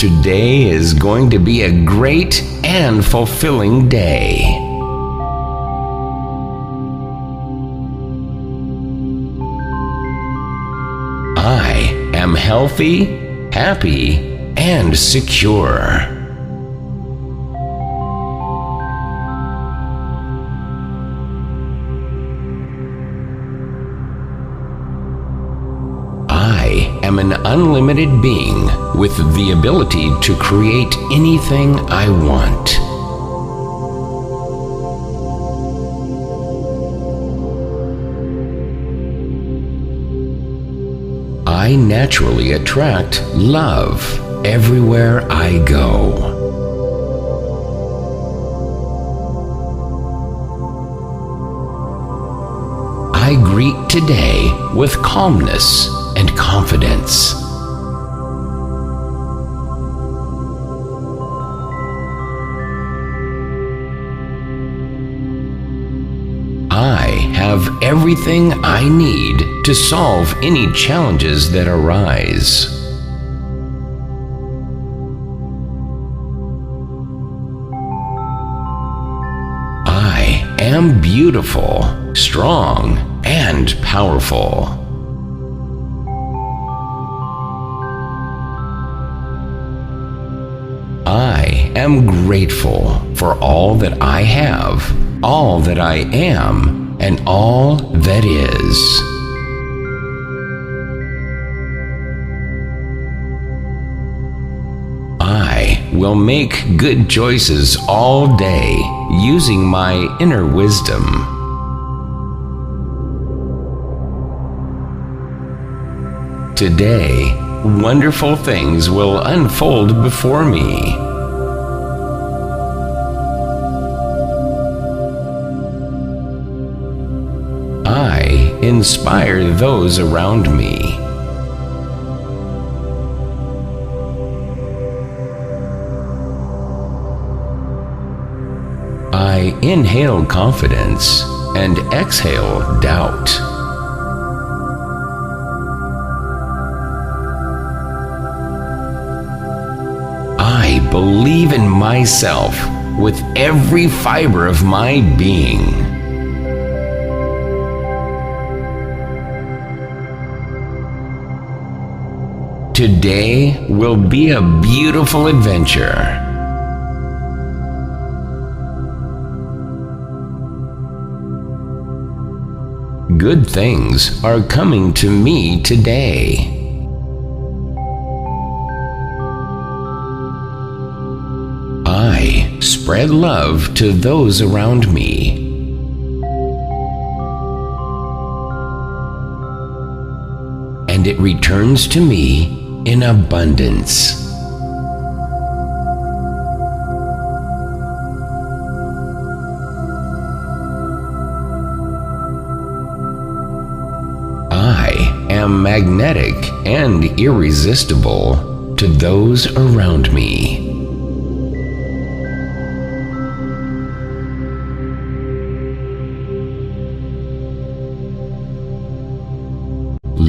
Today is going to be a great and fulfilling day. I am healthy, happy, and secure. I am an unlimited being with the ability to create anything I want. I naturally attract love everywhere I go. I greet today with calmness and confidence. I have everything I need to solve any challenges that arise. I am beautiful, strong, and powerful. I am grateful for all that I have, all that I am, and all that is. I will make good choices all day using my inner wisdom. Today, wonderful things will unfold before me. I inspire those around me. I inhale confidence and exhale doubt. I believe in myself with every fiber of my being. Today will be a beautiful adventure. Good things are coming to me today. I spread love to those around me. And it returns to me in abundance. I am magnetic and irresistible to those around me.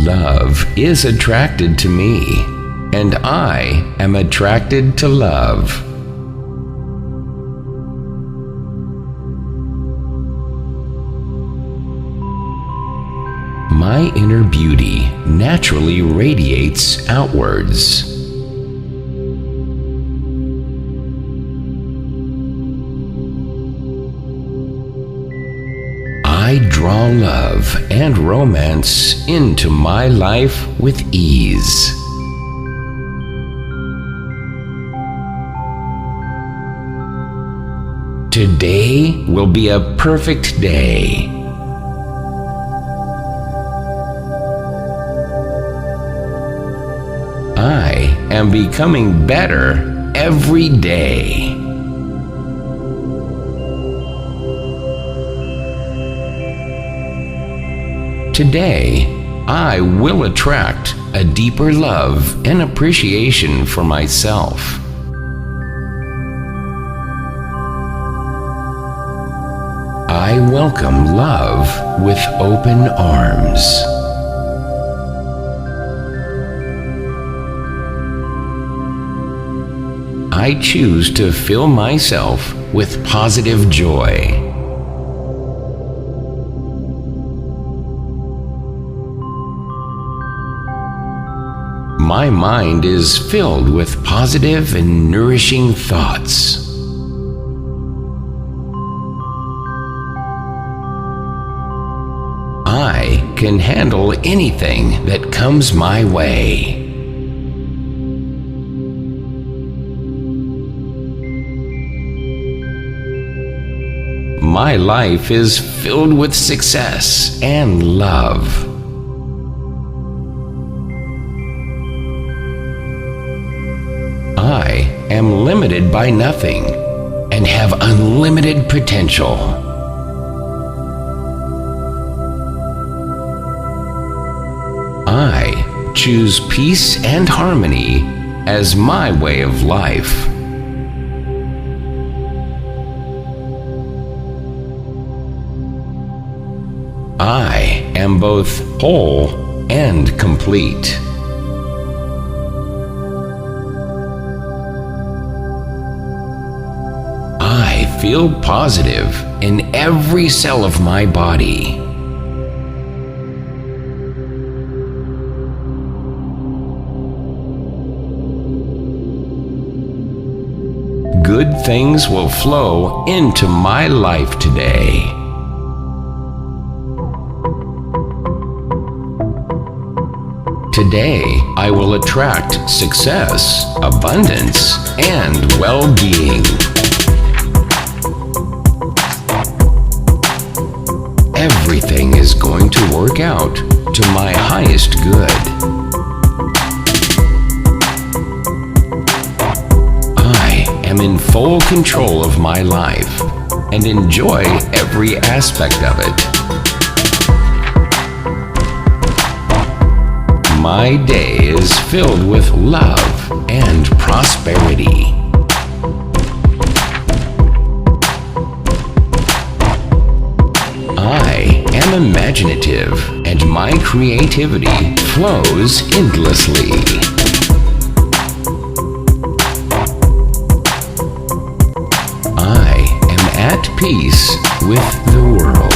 Love is attracted to me, and I am attracted to love. My inner beauty naturally radiates outwards. I draw love and romance into my life with ease. Today will be a perfect day. I am becoming better every day. Today, I will attract a deeper love and appreciation for myself. I welcome love with open arms. I choose to fill myself with positive joy. My mind is filled with positive and nourishing thoughts. I can handle anything that comes my way. My life is filled with success and love. I am limited by nothing and have unlimited potential. I choose peace and harmony as my way of life. I am both whole and complete. I feel positive in every cell of my body. Good things will flow into my life today. Today, I will attract success, abundance, and well-being. Everything is going to work out to my highest good. I am in full control of my life and enjoy every aspect of it. My day is filled with love and prosperity. I am imaginative and my creativity flows endlessly. I am at peace with the world.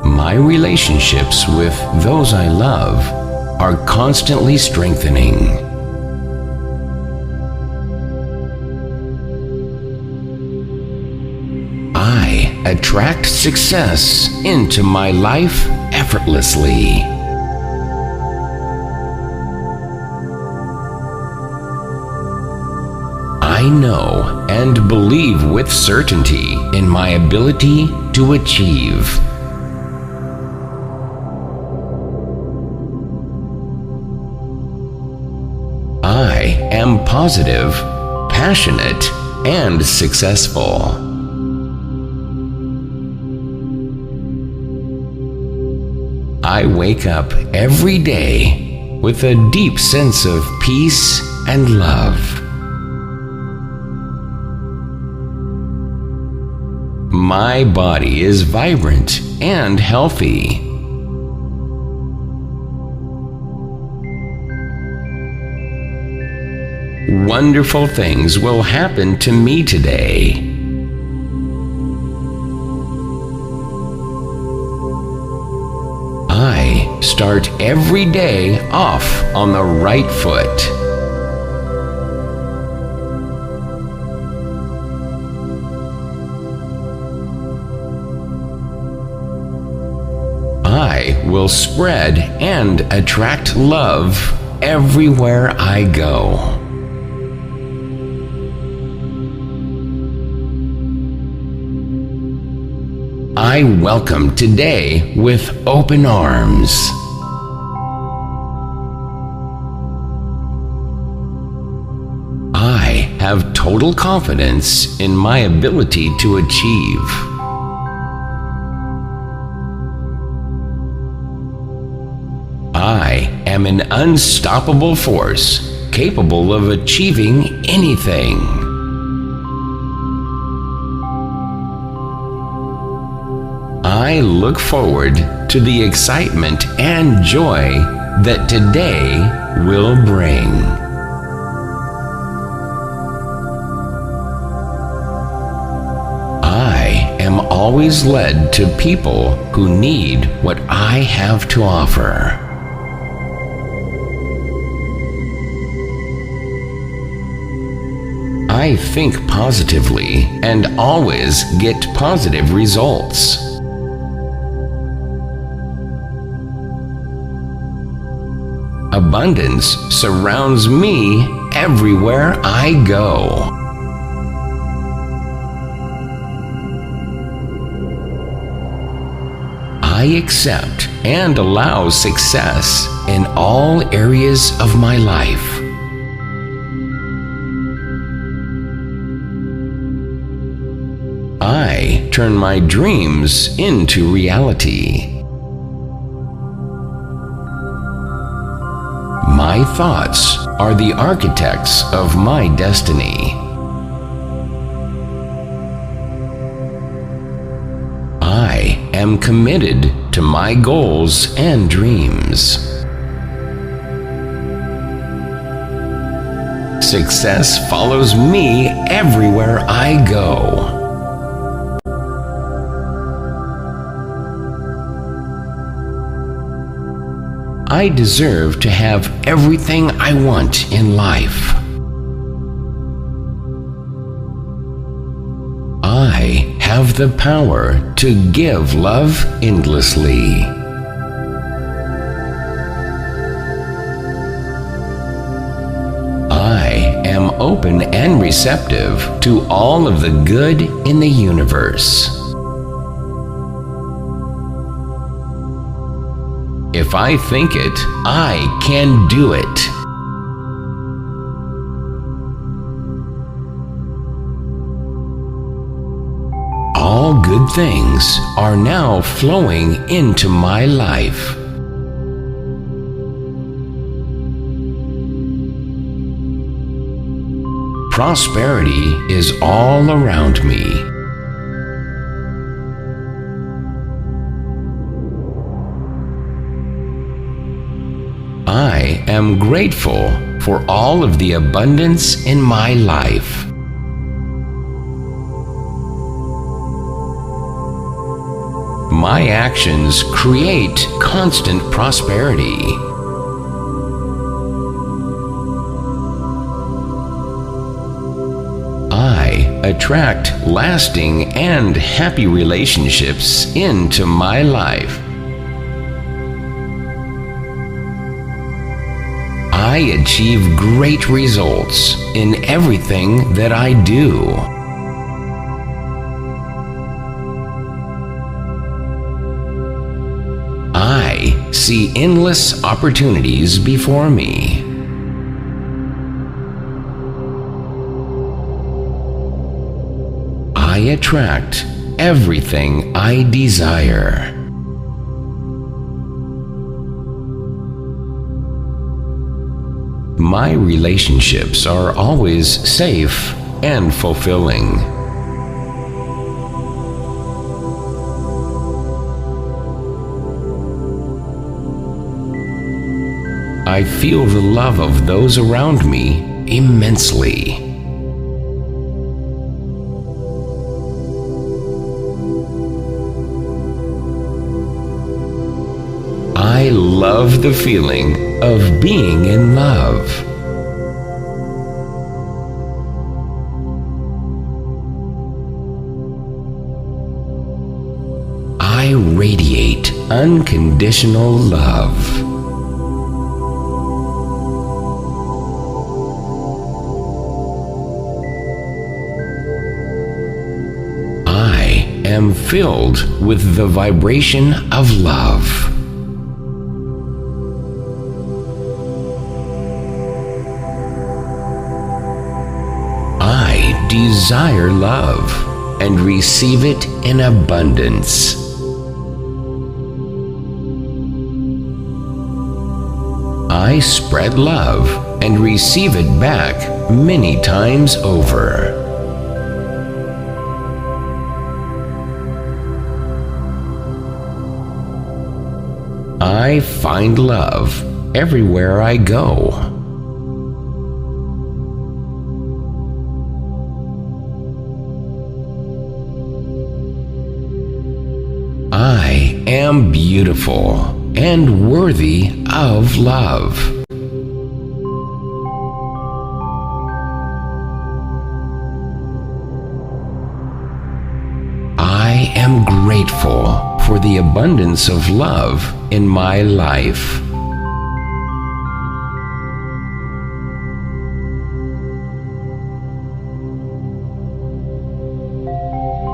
My relationships with those I love are constantly strengthening. I attract success into my life effortlessly. I know and believe with certainty in my ability to achieve. I am positive, passionate, and successful. I wake up every day with a deep sense of peace and love. My body is vibrant and healthy. Wonderful things will happen to me today. I start every day off on the right foot. I will spread and attract love everywhere I go. I welcome today with open arms. I have total confidence in my ability to achieve. I am an unstoppable force capable of achieving anything. I look forward to the excitement and joy that today will bring. I am always led to people who need what I have to offer. I think positively and always get positive results. Abundance surrounds me everywhere I go. I accept and allow success in all areas of my life. I turn my dreams into reality. My thoughts are the architects of my destiny. I am committed to my goals and dreams. Success follows me everywhere I go. I deserve to have everything I want in life. I have the power to give love endlessly. I am open and receptive to all of the good in the universe. If I think it, I can do it. All good things are now flowing into my life. Prosperity is all around me. I am grateful for all of the abundance in my life. My actions create constant prosperity. I attract lasting and happy relationships into my life. I achieve great results in everything that I do. I see endless opportunities before me. I attract everything I desire. My relationships are always safe and fulfilling. I feel the love of those around me immensely. I love the feeling of being in love. I radiate unconditional love. I am filled with the vibration of love. I desire love and receive it in abundance. I spread love and receive it back many times over. I find love everywhere I go. I am beautiful and worthy of love. I am grateful for the abundance of love in my life.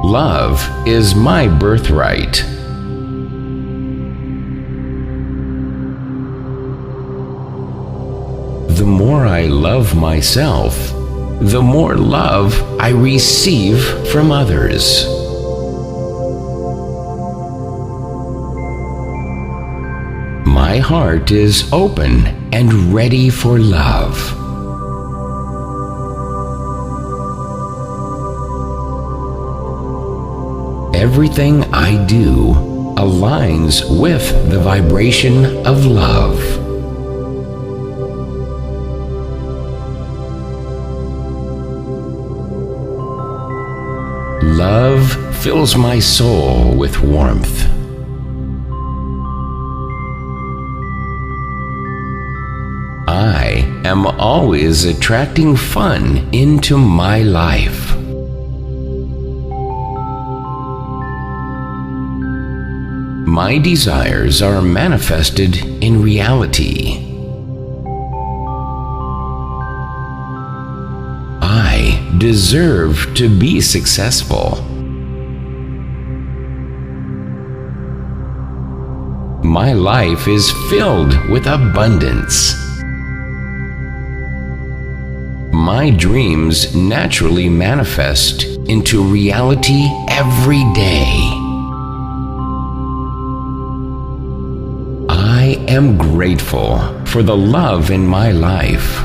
Love is my birthright. The more I love myself, the more love I receive from others. My heart is open and ready for love. Everything I do aligns with the vibration of love. Love fills my soul with warmth. I am always attracting fun into my life. My desires are manifested in reality. I deserve to be successful. My life is filled with abundance. My dreams naturally manifest into reality every day. I am grateful for the love in my life.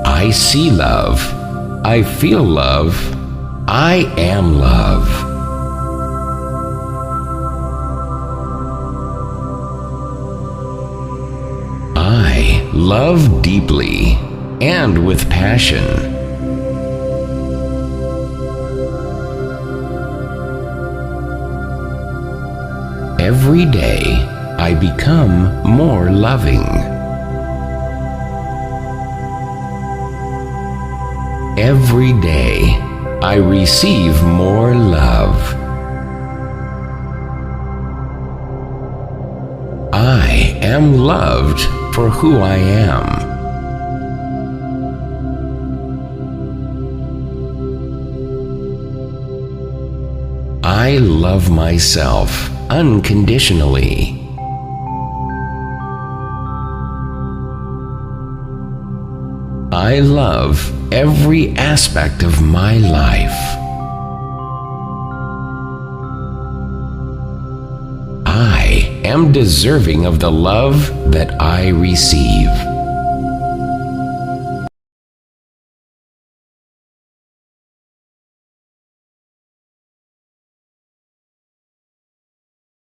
I see love. I feel love. I am love. I love deeply and with passion. Every day, I become more loving. Every day, I receive more love. I am loved for who I am. I love myself unconditionally. I love every aspect of my life. I am deserving of the love that I receive.